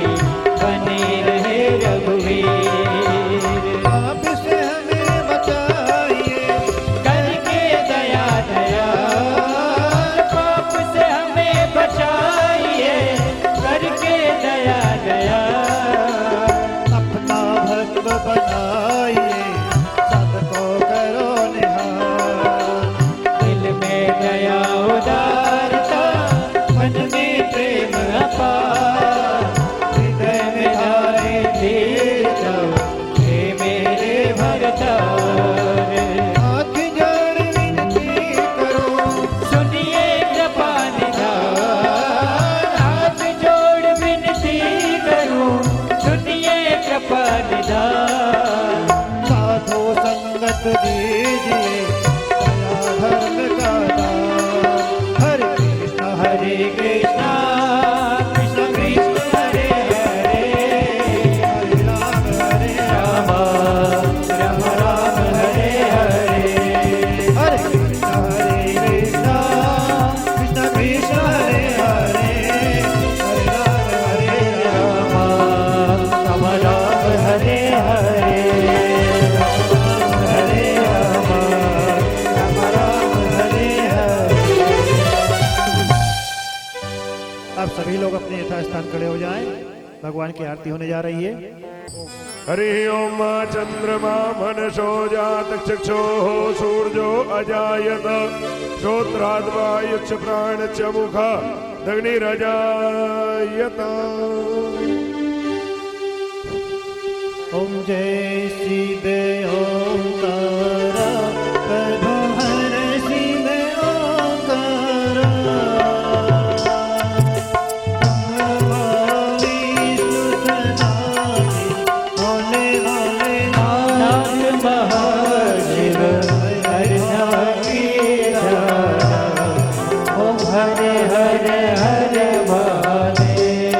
सभी लोग अपने यथास्थान खड़े हो जाएं। भगवान की आरती होने जा रही है। हरि ओम चंद्रमा मनसो जात चक्षो सूर्यो अजायत श्रोत्राद्वा यक्ष प्राण च मुख दग्निरजायत। ओम जय शिव ओंकार प्रभु हर शिव ओंकार विष्णु सनातन भोले भोले नाथ महाशिव ओम हरे हरे हरे महादेव।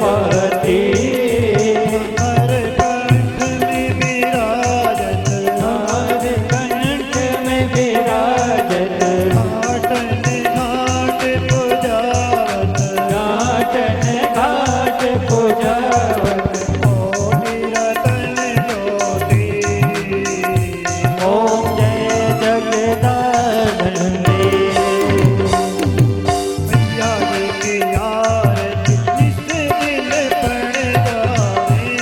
पाती हर कंठ में विराजत हर कंठ में विराजत घाटन घाट पुजावत घाटन घाट पूजावत ओ विरतन ज्योति ओम जय जगदानंदे मैया जी की आरती निस दिल प्रण गावे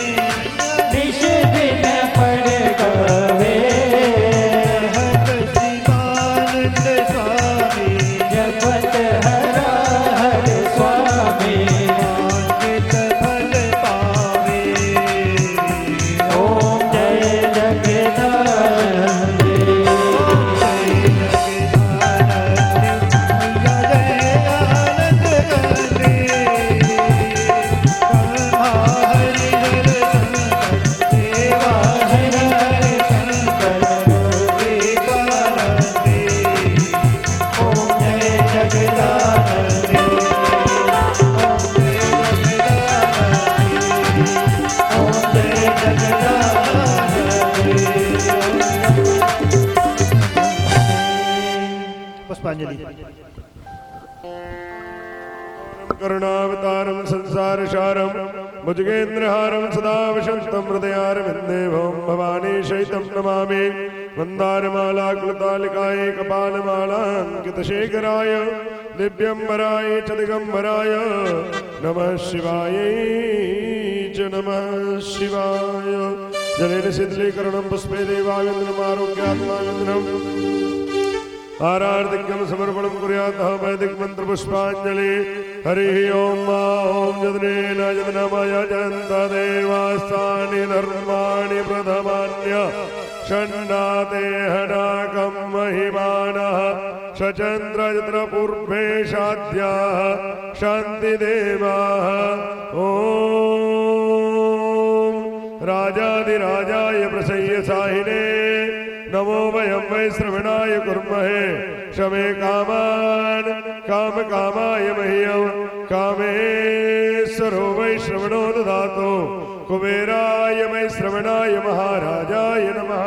निश दिन पड़ गवे हत शिवानंद स्वामी जपत हरा हर स्वामी मांगित फल पावे ओम जय जगदानंदे जय जगदानंद मैया जय आनंद गाते कहा हरि हर शंकर सेवा हरि हर शंकर देवानंदे ओम जय जगदानंदे ओम जय जगदानंदे पुष्पांजलि करुणावतारं संसारसारं भुजगेन्द्रहारं सदा वसन्तं हृदयारविन्दे भवं भवानी शैतं नमामि मन्दारमालाकुलतालिकाय कपालमालाङ्कितशेखराय दिव्यम्बराय च दिगम्बराय नमः शिवायै च नमः शिवाय जलेन शीतलीकरणं पुष्पे देवाविन्दनमारोग्यात्माविन्दनम् आरार्तिक्यं समर्पणं कुर्यात् वैदिक मंत्र पुष्पांजलि हरि ओम ओम जदनेन जदनमय जयन्त देवास्तानि धर्माणि प्रथमान्य षण्णाते हनाकं महिमानः शचन्द्रजत्र पूर्वे शाद्याः शान्तिदेवाः ओम राजाधिराजाय प्रसह्य साहिने नमो वयं वै श्रवणाय कुर्महे शमे कामान् काम कामाय मह्यं कामेश्वरो वै श्रवणो ददातु कुबेराय वै श्रवणाय महाराजाय नमः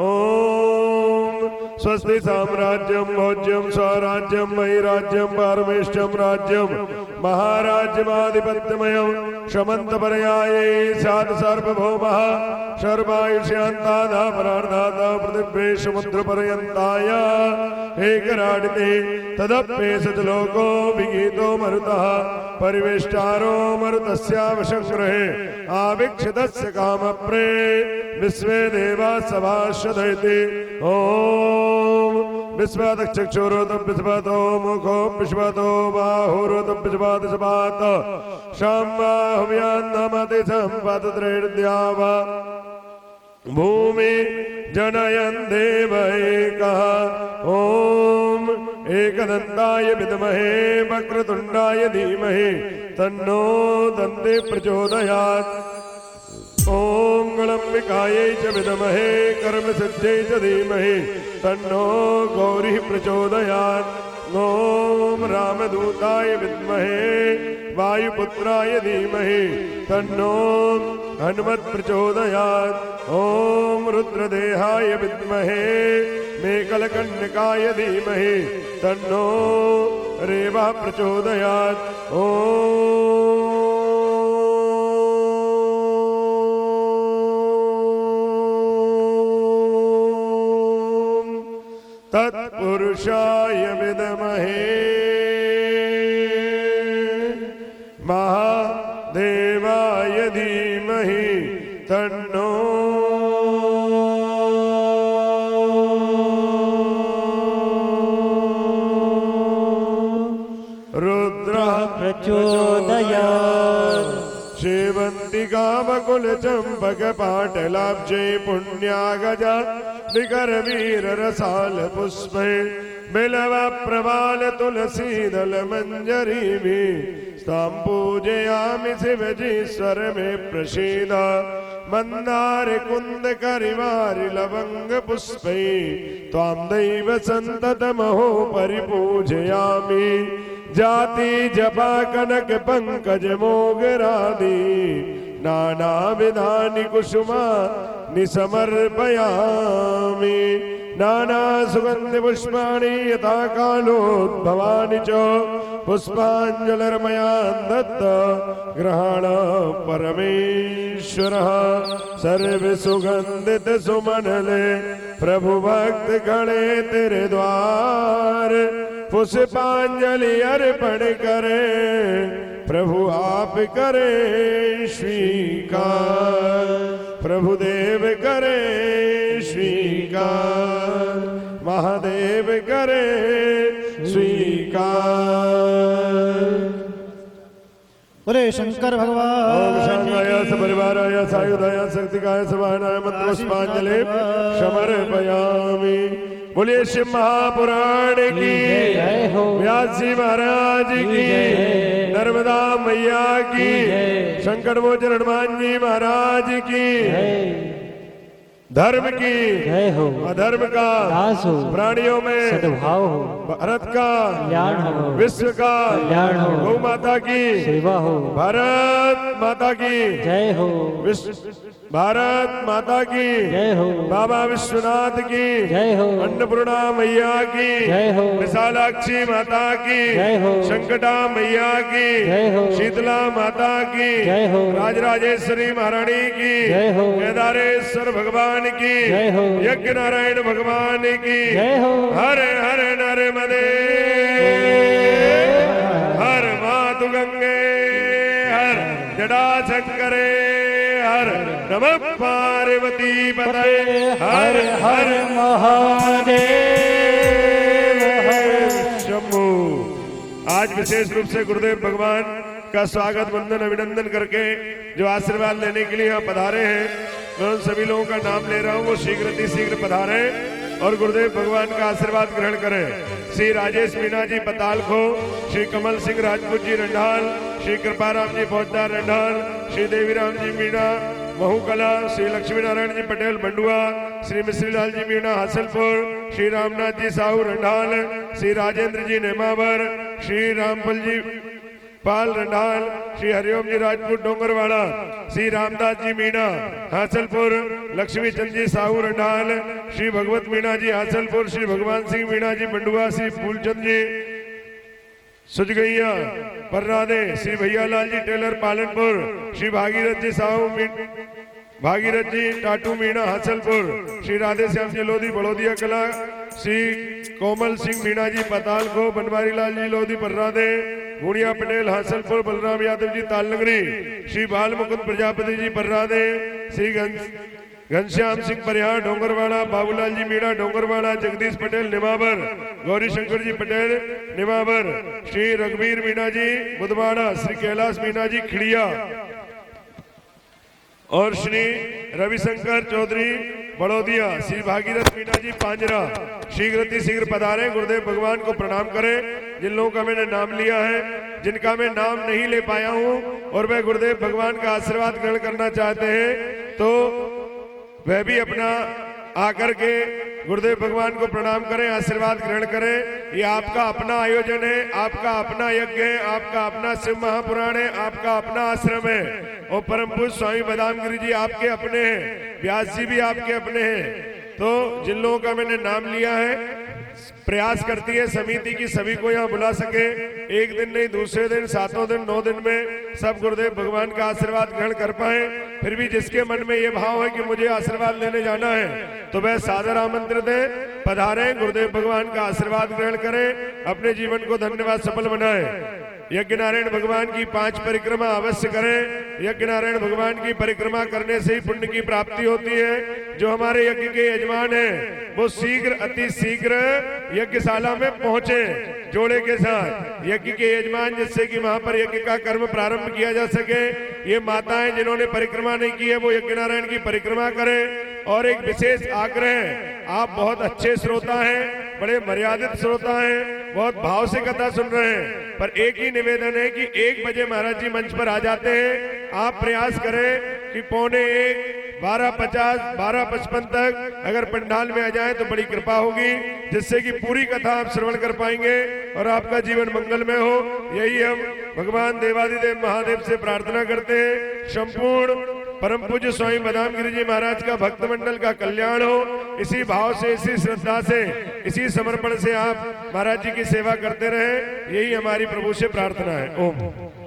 ओम स्वस्ति साम्राज्यं भोज्यं स्वराज्यं मयि राज्यं पारमेष्ठं राज्यं महाराज्यमाधिपत्यमयं शमन्तपर्याये स्यात् सार्वभौमः सर्वायुष्यान्तादा परार्धाता पृथिव्ये समुद्रपर्यन्ताय एकराडिते तदप्येष च लोको विगीतो मरुतः परिवेष्टारो मरुतस्यावशङ्ग्रहे आवीक्षितस्य कामप्रे विश्वे देवा सभाषदयति ओम विश्वादक्षक्षुरोतम विश्वातो मुखो विश्वातो बाहुरोतम विश्वाद सपात शाम्बाहुव्यान्नमति सम्पतत्रैर्द्यावा भूमि जनयन् देव एकः ओम एकदन्ताय विद्महे वक्रतुण्डाय धीमहि तन्नो दन्ते प्रचोदयात् ओम गणम्बिकायै च विद्महे कर्मसिद्ध्यै च धीमहि तन्नो गौरी प्रचोदयात् ओम रामदूताय विद्महे वायुपुत्राय धीमहि तन्नो हनुमत् प्रचोदयात् ओम रुद्रदेहाय विद्महे मेकलकन्यकाय धीमहि तन्नो रेवा प्रचोदयात् तत्पुरुषाय विद्महे महादेवाय धीमहि तन्नो रुद्रः प्रचोदयात् शेवन्तिका बकुलचम्पकपाटलाब्जै पुण्यागजा विकरवीररसाल पुष्पै बिलव प्रवाल तुलसीदल मंजरीभि तां पूजयामि शिवजीश्वर मे प्रसीद मंदार कुंद करिवारि लवंग पुष्पै त्वां दैव संततमहो परिपूजयामि जाति जपा कनक पंकज मोगरादि नाना विधानि कुसुमा निसमर्पयामि नाना सुगंधि पुष्पाणि यथा कालोद्भवानि च पुष्पाञ्जलिर्मया दत्त ग्रहण परमेश्वरः सर्व सुगंधित सुमनले प्रभु भक्त गणे तेरे द्वार पुष्पांजलि अर्पण करे प्रभु आप करे स्वीकार प्रभु देव करे स्वीकार महादेव करे स्वीकार। बोले शंकर भगवान ओम शांताय सपरिवाराय सायुधाय शक्तिकाय समानाय मंत्र पुष्पांजलि समर्पयामि। बोलिए शिव महापुराण की जय हो, व्यास जी महाराज की नर्मदा मैया की संकट मोचन हनुमान जी महाराज की धर्म की जय हो, अधर्म का नाश हो, प्राणियों में सद्भाव हो, भारत का कल्याण हो, विश्व का कल्याण हो, गौ माता की सेवा हो, भारत माता की जय हो, विश्व भारत माता की जय हो, बाबा विश्वनाथ की जय हो, अन्नपूर्णा मैया की जय हो, विशालाक्षी माता की जय हो, संकटा मैया की जय हो, शीतला माता की जय हो, राजराजेश्वरी महारानी की जय हो, केदारेश्वर भगवान की जय हो, यज्ञ नारायण भगवान की जय हो, हर हर नर्मदे हर मातु गंगे हर जडा शंकरे हर नमः पार्वती पतये हर हर महादेव शंभु। आज विशेष रूप से गुरुदेव भगवान का स्वागत वंदन अभिनंदन करके जो आशीर्वाद लेने के लिए यहाँ पधारे हैं मैं उन सभी लोगों का नाम ले रहा हूँ वो शीघ्र पधारे और गुरुदेव भगवान का आशीर्वाद ग्रहण करें। श्री राजेश मीणा जी पतालखो, श्री कमल सिंह राजपूत जी रंडाल, श्री कृपाराम जी फौजदार रंडाल, श्री देवीराम जी मीणा महूकला, श्री लक्ष्मी नारायण जी पटेल बंडुआ, श्री मिश्रीलाल जी मीणा हासलपुर, श्री रामनाथ जी साहू रंडाल, श्री राजेंद्र जी नेमावर, श्री रामपल जी पाल रंडाल, श्री हरिओम जी राजपूत डोंगरवाड़ा, श्री रामदास जी मीणा हासलपुर, लक्ष्मी चंद जी साहू रंडाल, श्री भगवत मीणा जी हासलपुर, श्री भगवान सिंह मीणा जी बंडुआ, श्री फूलचंद जी सुजगैया पररादे, श्री भैयालाल जी टेलर पालनपुर, श्री भागीरथ जी साहू भागीरथ जी टाटू मीणा हासलपुर, श्री राधे श्याम जी लोधी बड़ौदिया कला, श्री कोमल सिंह मीणा जी पतालखो, बनवारी लाल जी लोधी पररादे, गुड़िया पटेल हासलपुर, बलराम यादव जी तालनगरी, श्री बाल मुकुंद प्रजापति जी पररादे, श्री घनश्याम सिंह परिहार डोंगरवाड़ा, बाबूलाल जी मीणा डोंगरवाड़ा, जगदीश पटेल निमाबर, गौरी शंकर जी पटेल निमाबर, श्री रघुवीर मीणा जी बुधवाड़ा, श्री कैलाश मीणा जी खिड़िया और श्री रविशंकर चौधरी बड़ौदिया, श्री भागीरथ मीणा जी पांजरा शीघ्र पधारे। गुरुदेव भगवान को प्रणाम करें। जिन लोगों का मैंने नाम लिया है, जिनका मैं नाम नहीं ले पाया हूं और वह गुरुदेव भगवान का आशीर्वाद ग्रहण करना चाहते हैं तो वह भी अपना आकर के गुरुदेव भगवान को प्रणाम करें, आशीर्वाद ग्रहण करें। ये आपका अपना आयोजन है, आपका अपना यज्ञ है, आपका अपना शिव महापुराण है, आपका अपना आश्रम है और परम पूज्य स्वामी बदामगिरी जी आपके अपने हैं, व्यास जी भी आपके अपने हैं। तो जिन लोगों का मैंने नाम लिया है, प्रयास करती है समिति की सभी को यहाँ बुला सके। एक दिन नहीं, दूसरे दिन, 7 दिन, 9 दिन में सब गुरुदेव भगवान का आशीर्वाद ग्रहण कर पाए। फिर भी जिसके मन में ये भाव है कि मुझे आशीर्वाद लेने जाना है तो वह सादर आमंत्रित है, पधारें, गुरुदेव भगवान का आशीर्वाद ग्रहण करें, अपने जीवन को धन्यवाद सफल बनाएं। यज्ञ नारायण भगवान की 5 परिक्रमा अवश्य करें। यज्ञ नारायण भगवान की परिक्रमा करने से ही पुण्य की प्राप्ति होती है। जो हमारे यज्ञ के यजमान हैं वो शीघ्र अति शीघ्र यज्ञशाला में पहुंचे जोड़े के साथ। यज्ञ के यजमान जिससे कि वहां पर यज्ञ का कर्म प्रारंभ किया जा सके। ये माताएं जिन्होंने परिक्रमा नहीं की है वो यज्ञ नारायण की परिक्रमा करें। और एक विशेष आग्रह, आप बहुत अच्छे श्रोता हैं, बड़े मर्यादित श्रोता हैं, बहुत भाव से कथा सुन रहे हैं, पर एक ही निवेदन है कि 1 बजे महाराज जी मंच पर आ जाते हैं। आप प्रयास करें कि 1:45 12:50 12:55 तक अगर पंडाल में आ जाए तो बड़ी कृपा होगी, जिससे कि पूरी कथा आप श्रवण कर पाएंगे और आपका जीवन मंगलमय हो। यही हम भगवान देवादिदेव महादेव से प्रार्थना करते हैं। संपूर्ण परम पूज्य स्वामी बदाम गिरी जी महाराज का भक्त मंडल का कल्याण हो। इसी भाव से, इसी श्रद्धा से, इसी समर्पण से आप महाराज जी की सेवा करते रहे, यही हमारी प्रभु से प्रार्थना है। ओम।